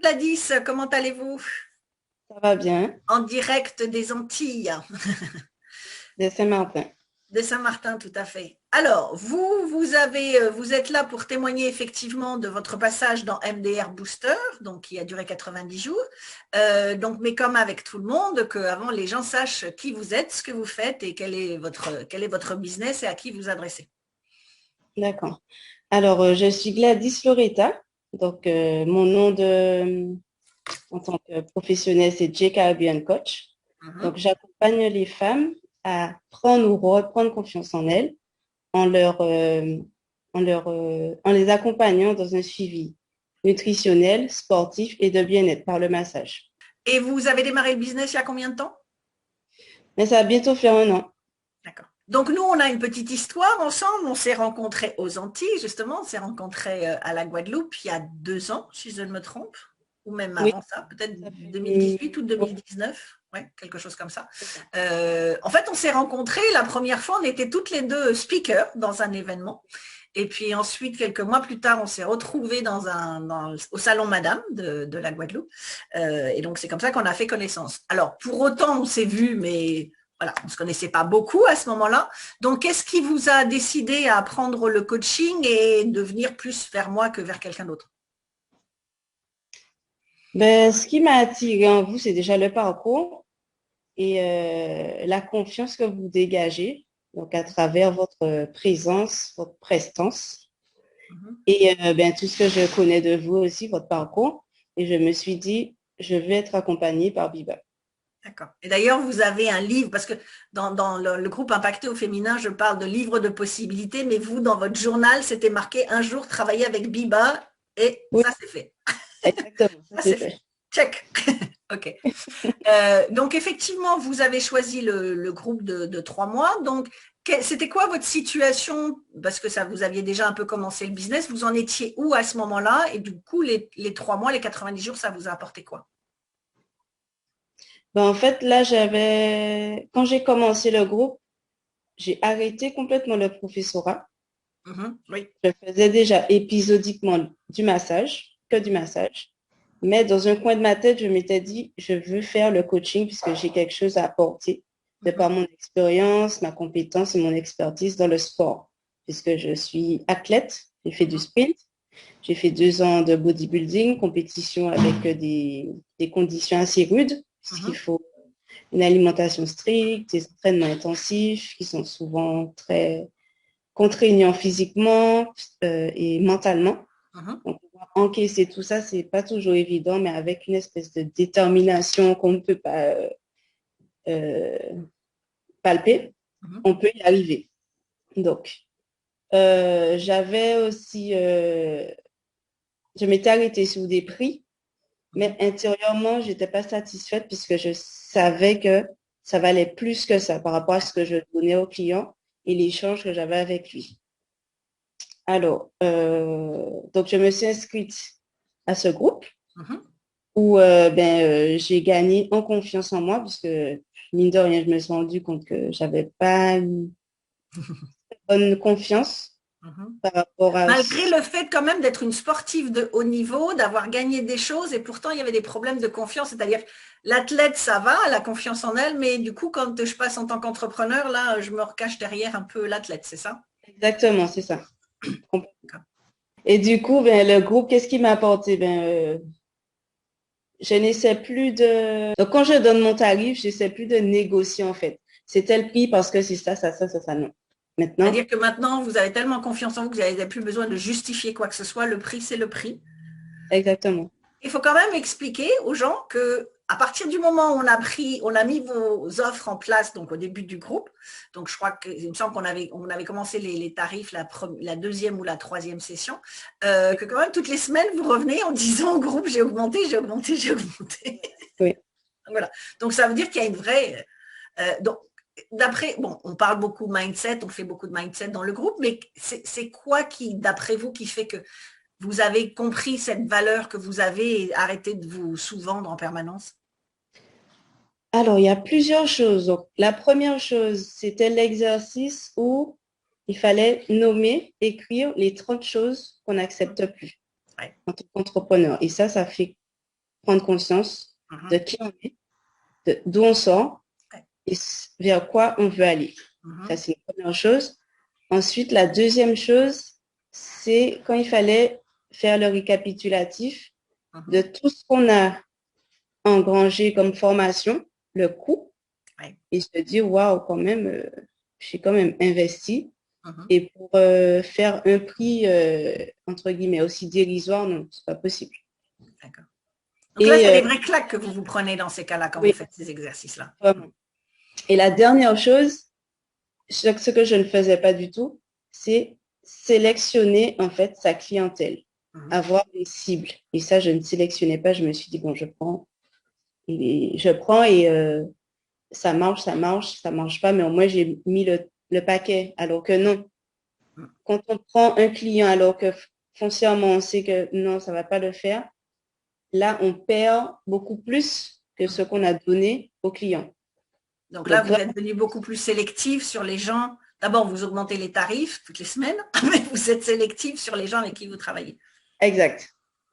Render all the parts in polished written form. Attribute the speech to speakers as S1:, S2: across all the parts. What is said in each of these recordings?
S1: Gladys, comment allez-vous?
S2: Ça va bien,
S1: En direct des Antilles,
S2: de Saint-Martin.
S1: de Saint-Martin, tout à fait. Alors, vous êtes là pour témoigner effectivement de votre passage dans MDR Booster, donc qui a duré 90 jours. Mais comme avec tout le monde, que avant les gens sachent qui vous êtes, ce que vous faites et quel est votre business et à qui vous adressez.
S2: D'accord. Alors, je suis Gladys Loretta. Donc, mon nom en tant que professionnel, c'est J Caribbean Coach.
S1: Mhm.
S2: Donc, j'accompagne les femmes à prendre ou reprendre confiance en elles en en les accompagnant dans un suivi nutritionnel, sportif et de bien-être par le massage.
S1: Et vous avez démarré le business il y a combien de temps?
S2: Mais ça va bientôt faire un an.
S1: D'accord. Donc nous, on a une petite histoire ensemble. On s'est rencontrés aux Antilles, justement. On s'est rencontrés à la Guadeloupe il y a 2 ans, si je ne me trompe, ou même
S2: Oui,
S1: avant ça, peut-être
S2: ça fait
S1: 2018 ou
S2: ouais,
S1: 2019. Ouais, quelque chose comme ça.
S2: c'est ça.
S1: En fait, on s'est rencontrés la première fois, on était toutes les deux speakers dans un événement. Et puis ensuite, quelques mois plus tard, on s'est retrouvés au salon Madame de la Guadeloupe. Et donc, c'est comme ça qu'on a fait connaissance. Alors, pour autant, on s'est vus, mais voilà, on ne se connaissait pas beaucoup à ce moment-là. Donc, qu'est-ce qui vous a décidé à prendre le coaching et de venir plus vers moi que vers quelqu'un d'autre?
S2: Ben, ce qui m'a attiré en vous, c'est déjà le parcours et la confiance que vous dégagez, donc à travers votre présence, votre prestance
S1: Mhm.
S2: et ben, tout ce que je connais de vous aussi, votre parcours. Et je me suis dit, je vais être accompagnée par Biba.
S1: D'accord. Et d'ailleurs, vous avez un livre, parce que dans le groupe Impacté au féminin, je parle de livres de possibilités, mais vous, dans votre journal, c'était marqué un jour travailler avec Biba, et
S2: Oui,
S1: ça, c'est fait.
S2: exactement, ça
S1: Ça,
S2: c'est
S1: c'est fait.
S2: fait.
S1: Check. OK. Donc, effectivement, vous avez choisi le groupe de 3 mois. Donc, c'était quoi votre situation? Parce que ça, vous aviez déjà un peu commencé le business. Vous en étiez où à ce moment-là? Et du coup, les 3 mois, les 90 jours, ça vous a apporté quoi?
S2: Ben, en fait, là, quand j'ai commencé le groupe, j'ai arrêté complètement le professorat.
S1: Mhm. Oui.
S2: Je faisais déjà épisodiquement du massage, que du massage. Mais dans un coin de ma tête, je m'étais dit, je veux faire le coaching puisque j'ai quelque chose à apporter de
S1: Mhm.
S2: par mon expérience, ma compétence et mon expertise dans le sport. Puisque je suis athlète, j'ai fait du
S1: Mhm.
S2: sprint, j'ai fait 2 ans de bodybuilding, compétition avec des conditions assez rudes, puisqu'il
S1: Mhm.
S2: faut une alimentation stricte, des entraînements intensifs qui sont souvent très contraignant physiquement et mentalement.
S1: Mhm.
S2: Donc, encaisser tout ça, c'est pas toujours évident, mais avec une espèce de détermination qu'on ne peut pas euh, palper,
S1: Mhm.
S2: on peut y arriver. Donc, j'avais aussi, je m'étais arrêtée sur des prix,
S1: Mhm.
S2: mais intérieurement, j'étais pas satisfaite puisque je savais que ça valait plus que ça par rapport à ce que je donnais au client et l'échange que j'avais avec lui. Alors, donc je me suis inscrite à ce groupe
S1: Mhm.
S2: où j'ai gagné en confiance en moi puisque, mine de rien, je me suis rendu compte que j'avais pas une bonne confiance
S1: Mhm.
S2: par rapport à...
S1: Malgré le fait quand même d'être une sportive de haut niveau, d'avoir gagné des choses, et pourtant il y avait des problèmes de confiance, c'est-à-dire l'athlète ça va, la confiance en elle, mais du coup quand je passe en tant qu'entrepreneur, là je me recache derrière un peu l'athlète, c'est ça?
S2: Exactement, c'est ça. Et du coup, ben, le groupe, qu'est-ce qui m'a apporté? Je n'essaie plus de... Donc, quand je donne mon tarif, je n'essaie plus de négocier, en fait. C'est tel prix parce que c'est ça, non.
S1: C'est-à-dire
S2: Maintenant,
S1: que maintenant vous avez tellement confiance en vous que vous n'avez plus besoin de justifier quoi que ce soit, le prix c'est le prix.
S2: exactement.
S1: Il faut quand même expliquer aux gens que à partir du moment où on a mis vos offres en place, donc au début du groupe, donc je crois qu'il me semble on avait commencé les tarifs la deuxième ou la troisième session, que quand même toutes les semaines vous revenez en disant au groupe j'ai augmenté, j'ai augmenté, j'ai augmenté.
S2: Oui.
S1: Voilà. Donc ça veut dire qu'il y a une vraie. Donc d'après, bon, on parle beaucoup mindset, on fait beaucoup de mindset dans le groupe, mais c'est quoi qui, d'après vous, qui fait que vous avez compris cette valeur que vous avez et arrêté de vous sous-vendre en permanence?
S2: Alors, il y a plusieurs choses. Donc, la première chose, c'était l'exercice où il fallait nommer, écrire les 30 choses qu'on n'accepte plus
S1: Ouais.
S2: en tant qu'entrepreneur. Et ça fait prendre conscience de
S1: Mhm.
S2: qui on est, d'où on sort
S1: Ouais.
S2: et vers quoi on veut aller. Ça,
S1: Mhm.
S2: c'est la première chose. Ensuite, la deuxième chose, c'est quand il fallait faire le récapitulatif de
S1: Mhm.
S2: tout ce qu'on a engrangé comme formation, le coût,
S1: Ouais.
S2: et se dire, waouh, quand même, j'ai quand même investi.
S1: Mhm.
S2: Et pour faire un prix, entre guillemets, aussi dérisoire, non, c'est pas possible.
S1: D'accord. Donc là,
S2: Et
S1: c'est des vraies claques que vous vous prenez dans ces cas-là quand vous
S2: oui,
S1: faites ces exercices-là.
S2: vraiment. Et la dernière chose, ce que je ne faisais pas du tout, c'est sélectionner en fait sa clientèle,
S1: Mhm.
S2: avoir des cibles. Et ça, je ne sélectionnais pas. Je me suis dit, bon, je prends et ça marche, ça marche pas, mais au moins j'ai mis le paquet. Alors que non,
S1: Mhm.
S2: quand on prend un client alors que foncièrement on sait que non, ça va pas le faire, là, on perd beaucoup plus que ce qu'on a donné au client.
S1: Donc là,
S2: Donc,
S1: vous
S2: vraiment,
S1: êtes devenu beaucoup plus sélectif sur les gens. D'abord, vous augmentez les tarifs toutes les semaines, mais vous êtes sélectif sur les gens avec qui vous travaillez.
S2: exact.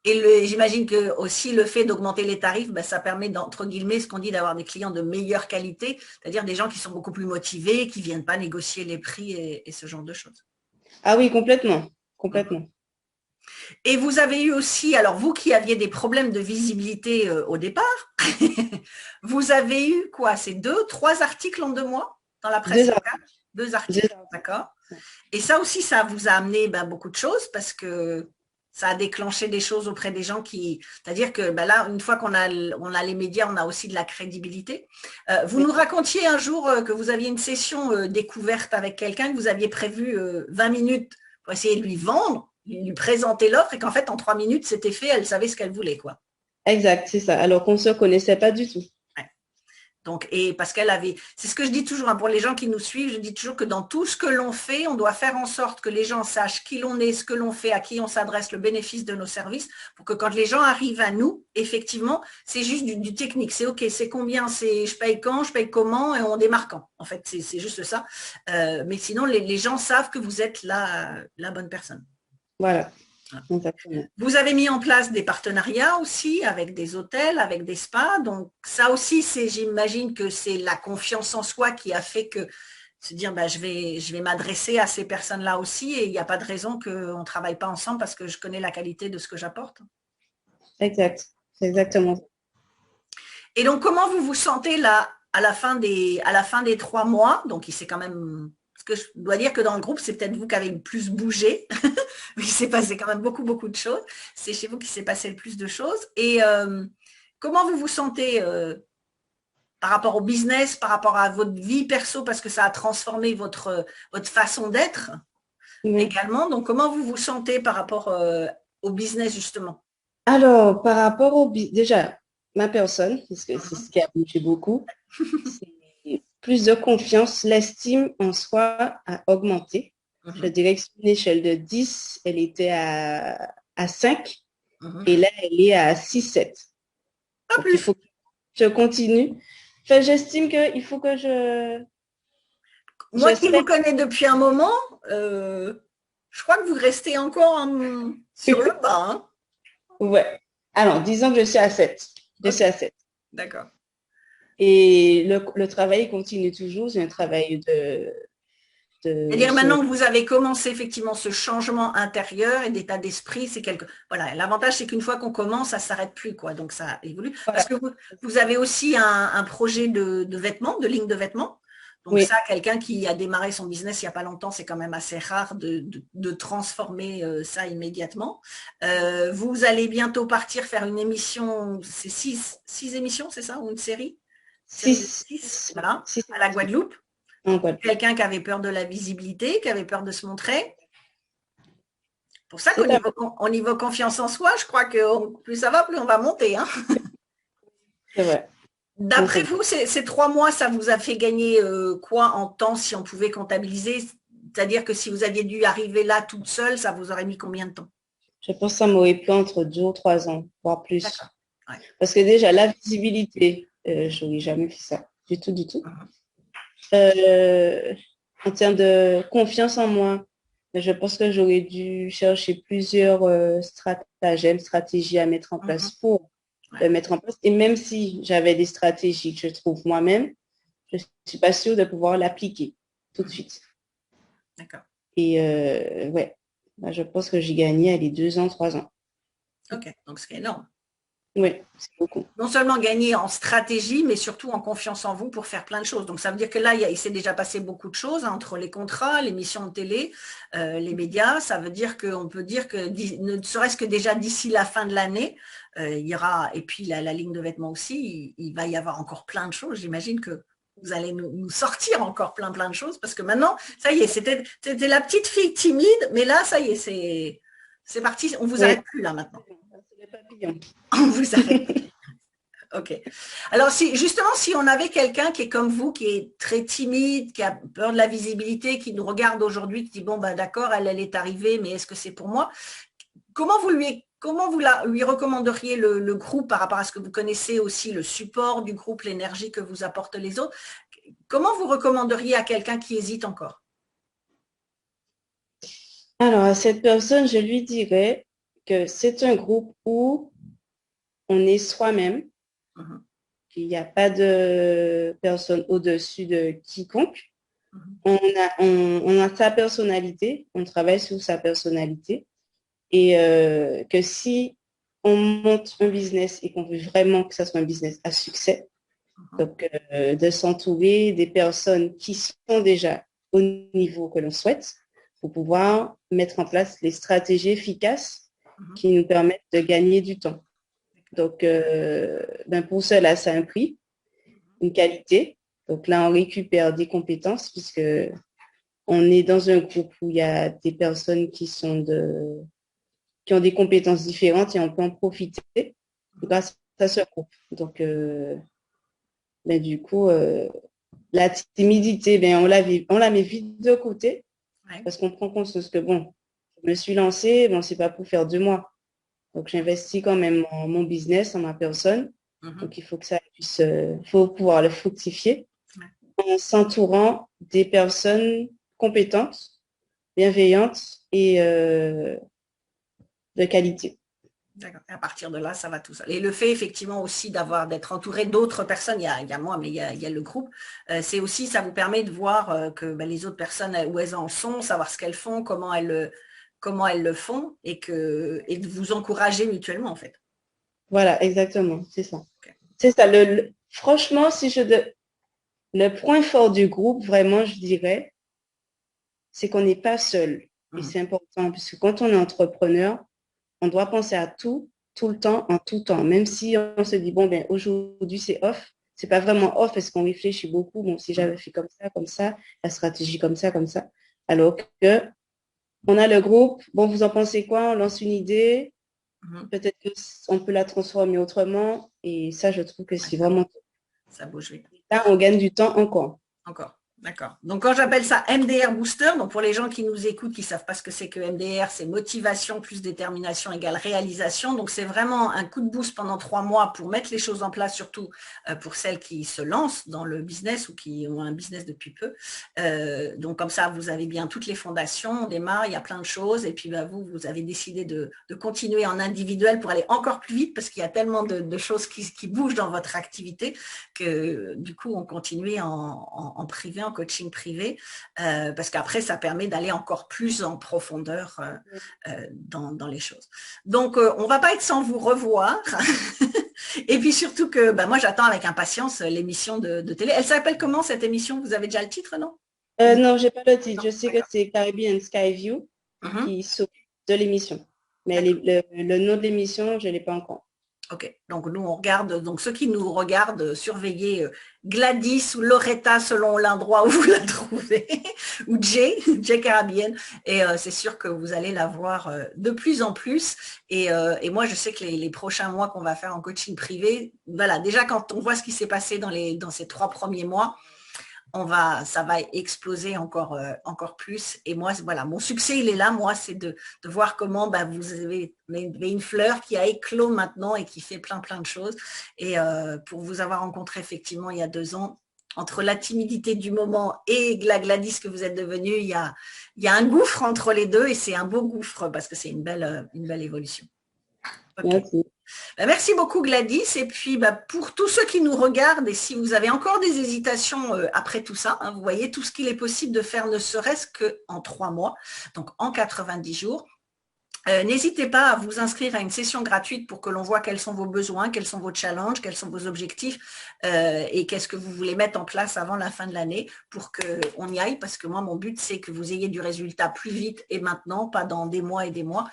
S1: Et j'imagine que aussi le fait d'augmenter les tarifs, ben, ça permet d'entre guillemets ce qu'on dit d'avoir des clients de meilleure qualité, c'est-à-dire des gens qui sont beaucoup plus motivés, qui viennent pas négocier les prix et ce genre de choses.
S2: Ah oui, complètement.
S1: Mhm.
S2: Complètement.
S1: Et vous avez eu aussi, alors vous qui aviez des problèmes de visibilité au départ, vous avez eu quoi? C'est 2, 3 articles en 2 mois dans la presse
S2: Deux
S1: locale?
S2: articles.
S1: Deux
S2: Deux
S1: articles,
S2: articles.
S1: d'accord. Et ça aussi, ça vous a amené ben, beaucoup de choses parce que ça a déclenché des choses auprès des gens qui, c'est-à-dire que ben là, une fois qu'on a les médias, on a aussi de la crédibilité. Vous
S2: Oui,
S1: nous racontiez un jour que vous aviez une session découverte avec quelqu'un, que vous aviez prévu 20 minutes pour essayer de lui vendre, lui présenter l'offre et qu'en fait, en 3 minutes, c'était fait, elle savait ce qu'elle voulait, quoi.
S2: exact, c'est ça. Alors qu'on ne se connaissait pas du tout.
S1: Ouais. Donc, et parce qu'elle avait, c'est ce que je dis toujours hein, pour les gens qui nous suivent, je dis toujours que dans tout ce que l'on fait, on doit faire en sorte que les gens sachent qui l'on est, ce que l'on fait, à qui on s'adresse, le bénéfice de nos services, pour que quand les gens arrivent à nous, effectivement, c'est juste du technique. C'est OK, c'est combien, c'est je paye quand, je paye comment et on démarre quand. En fait, c'est juste ça. Mais sinon, les gens savent que vous êtes la bonne personne.
S2: Voilà, exactement.
S1: Vous avez mis en place des partenariats aussi avec des hôtels, avec des spas. Donc ça aussi, j'imagine que c'est la confiance en soi qui a fait que se dire, bah, je vais m'adresser à ces personnes-là aussi et il n'y a pas de raison qu'on ne travaille pas ensemble parce que je connais la qualité de ce que j'apporte.
S2: Exact. C'est exactement ça.
S1: Et donc, comment vous vous sentez là à la fin des 3 mois? Donc, il s'est quand même, parce que je dois dire que dans le groupe, c'est peut-être vous qui avez le plus bougé. Il s'est passé quand même beaucoup, beaucoup de choses. C'est chez vous qu'il s'est passé le plus de choses. Et comment vous vous sentez par rapport au business, par rapport à votre vie perso, parce que ça a transformé votre façon d'être
S2: Oui.
S1: également. Donc, comment vous vous sentez par rapport au business, justement?
S2: Alors, par rapport déjà, ma personne, parce que c'est ce
S1: Mhm.
S2: qui a bougé beaucoup, c'est plus de confiance, l'estime en soi a augmenté. Je
S1: Mhm.
S2: dirais que sur une échelle de 10, elle était à 5
S1: Mhm.
S2: et là, elle est à 6, 7.
S1: Pas
S2: Donc, il
S1: plus.
S2: faut que je continue. Enfin, j'estime qu'il faut que
S1: Moi qui
S2: j'espère.
S1: vous connais depuis un moment, je crois que vous restez encore sur le bas. Hein.
S2: Ouais. Alors, disons que je suis à 7. Je
S1: Ok,
S2: suis à 7.
S1: d'accord.
S2: Et le travail continue toujours. C'est un travail de
S1: C'est-à-dire
S2: sur.
S1: maintenant que vous avez commencé effectivement ce changement intérieur et d'état d'esprit, c'est quelque. Voilà, l'avantage c'est qu'une fois qu'on commence, ça ne s'arrête plus, quoi. Donc ça évolue. Parce
S2: Voilà.
S1: que vous avez aussi un projet de vêtements, de ligne de vêtements. Donc
S2: Oui,
S1: ça, quelqu'un qui a démarré son business il n'y a pas longtemps, c'est quand même assez rare de transformer ça immédiatement. Vous allez bientôt partir faire une émission, c'est six émissions, c'est ça, ou une série? Série de
S2: 6.
S1: 6, voilà,
S2: Six
S1: à la
S2: émissions
S1: Guadeloupe.
S2: en
S1: Donc,
S2: Guadeloupe.
S1: quelqu'un qui avait peur de la visibilité, qui avait peur de se montrer. Pour ça qu'au
S2: C'est à
S1: niveau, au niveau confiance en soi, je crois que plus ça va, plus on va monter. Hein.
S2: C'est vrai. Non,
S1: D'après
S2: c'est vrai.
S1: vous, ces 3 mois, ça vous a fait gagner quoi en temps si on pouvait comptabiliser? C'est-à-dire que si vous aviez dû arriver là toute seule, ça vous aurait mis combien de temps?
S2: Je pense que ça m'aurait pris entre 2 ou 3 ans, voire
S1: D'accord.
S2: plus.
S1: Ouais.
S2: Parce que déjà, la visibilité, je n'aurais jamais fait ça. Du tout, du tout.
S1: Mhm.
S2: Euh, En termes de confiance en moi, je pense que j'aurais dû chercher plusieurs stratagèmes, stratégies à mettre en place
S1: Mhm.
S2: pour de mettre en place. Et même si j'avais des stratégies que je trouve moi-même, je ne suis pas sûre de pouvoir l'appliquer tout de suite.
S1: D'accord.
S2: Et ouais, bah, je pense que j'ai gagné les 2 ans, 3 ans.
S1: Ok, donc c'est énorme.
S2: Oui, c'est beaucoup.
S1: Non seulement gagner en stratégie, mais surtout en confiance en vous pour faire plein de choses. Donc ça veut dire que là, il s'est déjà passé beaucoup de choses entre les contrats, les missions de télé, les médias. Ça veut dire qu'on peut dire que, ne serait-ce que déjà d'ici la fin de l'année, il y aura, et puis la ligne de vêtements aussi, il va y avoir encore plein de choses. J'imagine que vous allez nous sortir encore plein de choses, parce que maintenant, ça y est, c'était la petite fille timide, mais là, ça y est, c'est parti, on vous
S2: Oui.
S1: arrête plus là maintenant.
S2: C'est le papillon.
S1: On vous arrête. Ok. Alors, justement, si on avait quelqu'un qui est comme vous, qui est très timide, qui a peur de la visibilité, qui nous regarde aujourd'hui, qui dit, bon, ben, d'accord, elle est arrivée, mais est-ce que c'est pour moi? Comment vous lui recommanderiez le groupe par rapport à ce que vous connaissez aussi, le support du groupe, l'énergie que vous apportent les autres? Comment vous recommanderiez à quelqu'un qui hésite encore?
S2: Alors, à cette personne, je lui dirais que c'est un groupe où on est soi-même,
S1: Mhm,
S2: qu'il n'y a pas de personne au-dessus de quiconque.
S1: mhm,
S2: On a sa personnalité, on travaille sur sa personnalité et que si on monte un business et qu'on veut vraiment que ça soit un business à succès,
S1: mhm,
S2: donc de s'entourer des personnes qui sont déjà au niveau que l'on souhaite pour pouvoir mettre en place les stratégies efficaces
S1: mhm.
S2: qui nous permettent de gagner du temps. Donc, ben pour cela, ça a un prix, une qualité. Donc là, on récupère des compétences puisque on est dans un groupe où il y a des personnes qui ont des compétences différentes et on peut en profiter grâce à ce groupe. Donc, ben, du coup, la timidité, ben, on la met vite de côté
S1: Ouais.
S2: parce qu'on prend conscience que, bon, je me suis lancée, bon, c'est pas pour faire 2 mois. Donc, j'investis quand même en mon business, en ma personne.
S1: Mhm.
S2: Donc, il faut que ça puisse, faut pouvoir le fructifier
S1: Ouais.
S2: en s'entourant des personnes compétentes, bienveillantes et de qualité.
S1: D'accord. Et à partir de là, ça va tout seul. Et le fait effectivement aussi d'être entouré d'autres personnes, il y a moi, mais il y a le groupe, c'est aussi, ça vous permet de voir que ben, les autres personnes, où elles en sont, savoir ce qu'elles font, comment elles le font, et de vous encourager mutuellement en fait.
S2: Voilà, exactement, c'est ça.
S1: Ok.
S2: C'est ça. Franchement, le point fort du groupe, vraiment, je dirais, c'est qu'on n'est pas seul. Et
S1: Mhm.
S2: c'est important, puisque quand on est entrepreneur, on doit penser à tout, tout le temps, en tout temps. Même si on se dit, bon, ben, aujourd'hui, c'est off. C'est pas vraiment off parce qu'on réfléchit beaucoup. Bon, si j'avais
S1: Mhm.
S2: fait comme ça, la stratégie comme ça. Alors que on a le groupe, bon, vous en pensez quoi? On lance une idée.
S1: Mhm.
S2: Peut-être qu'on peut la transformer autrement. Et ça, je trouve que
S1: Ouais,
S2: c'est vraiment...
S1: ça bouge vite.
S2: Là, on gagne du temps encore.
S1: Encore. D'accord. Donc, quand j'appelle ça MDR Booster, donc pour les gens qui nous écoutent, qui ne savent pas ce que c'est que MDR, c'est motivation plus détermination égale réalisation. Donc, c'est vraiment un coup de boost pendant 3 mois pour mettre les choses en place, surtout pour celles qui se lancent dans le business ou qui ont un business depuis peu. Donc, comme ça, vous avez bien toutes les fondations, on démarre, il y a plein de choses. Et puis, bah, vous avez décidé de continuer en individuel pour aller encore plus vite parce qu'il y a tellement de choses qui bougent dans votre activité que du coup, on continue en privé, en coaching privé, parce qu'après, ça permet d'aller encore plus en profondeur dans les choses. Donc, on ne va pas être sans vous revoir. Et puis surtout que bah, moi, j'attends avec impatience l'émission de télé. Elle s'appelle comment cette émission? Vous avez déjà le titre, non?
S2: Non, j'ai pas le titre.
S1: Non,
S2: Je sais que
S1: d'accord.
S2: c'est Caribbean Skyview
S1: Mhm.
S2: qui s'occupe de l'émission. Mais
S1: D'accord.
S2: le nom de l'émission, je ne l'ai pas encore.
S1: Ok, donc nous on regarde, donc ceux qui nous regardent, surveillez Gladys ou Loretta selon l'endroit où vous la trouvez, ou Jay Caribbean, et c'est sûr que vous allez la voir de plus en plus. Et moi je sais que les prochains mois qu'on va faire en coaching privé, voilà, déjà quand on voit ce qui s'est passé dans ces 3 premiers mois, ça va exploser encore plus. Et moi, voilà, mon succès, il est là, moi, c'est de voir comment bah, vous avez une fleur qui a éclos maintenant et qui fait plein de choses. Et pour vous avoir rencontré effectivement il y a 2 ans, entre la timidité du moment et la Gladys que vous êtes devenue, il y a un gouffre entre les deux et c'est un beau gouffre parce que c'est une belle évolution. Ok.
S2: Merci.
S1: Merci beaucoup Gladys. Et puis pour tous ceux qui nous regardent, et si vous avez encore des hésitations après tout ça, hein, vous voyez tout ce qu'il est possible de faire ne serait-ce qu'en 3 mois, donc en 90 jours. N'hésitez pas à vous inscrire à une session gratuite pour que l'on voit quels sont vos besoins, quels sont vos challenges, quels sont vos objectifs et qu'est-ce que vous voulez mettre en place avant la fin de l'année pour qu'on y aille, parce que moi, mon but, c'est que vous ayez du résultat plus vite et maintenant, pas dans des mois et des mois.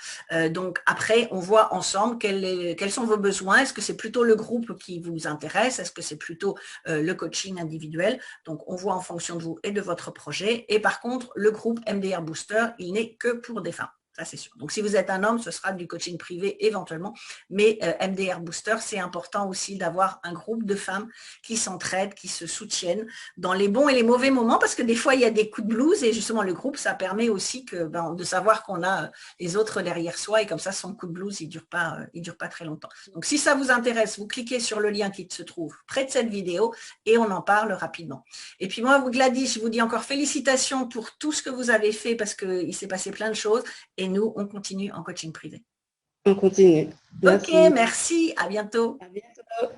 S1: Donc après, on voit ensemble quels sont vos besoins. Est-ce que c'est plutôt le groupe qui vous intéresse? Est-ce que c'est plutôt le coaching individuel? Donc, on voit en fonction de vous et de votre projet. Et par contre, le groupe MDR Booster, il n'est que pour des femmes. Ça, c'est sûr. Donc, si vous êtes un homme, ce sera du coaching privé éventuellement. Mais MDR Booster, c'est important aussi d'avoir un groupe de femmes qui s'entraident, qui se soutiennent dans les bons et les mauvais moments, parce que des fois, il y a des coups de blues et justement, le groupe, ça permet aussi de savoir qu'on a les autres derrière soi et comme ça, son coup de blues, il dure pas très longtemps. Donc, si ça vous intéresse, vous cliquez sur le lien qui se trouve près de cette vidéo et on en parle rapidement. Et puis moi, Gladys, je vous dis encore félicitations pour tout ce que vous avez fait parce qu'il s'est passé plein de choses. Et nous, on continue en coaching privé.
S2: On continue.
S1: Merci. Ok, merci. À bientôt.
S2: À bientôt.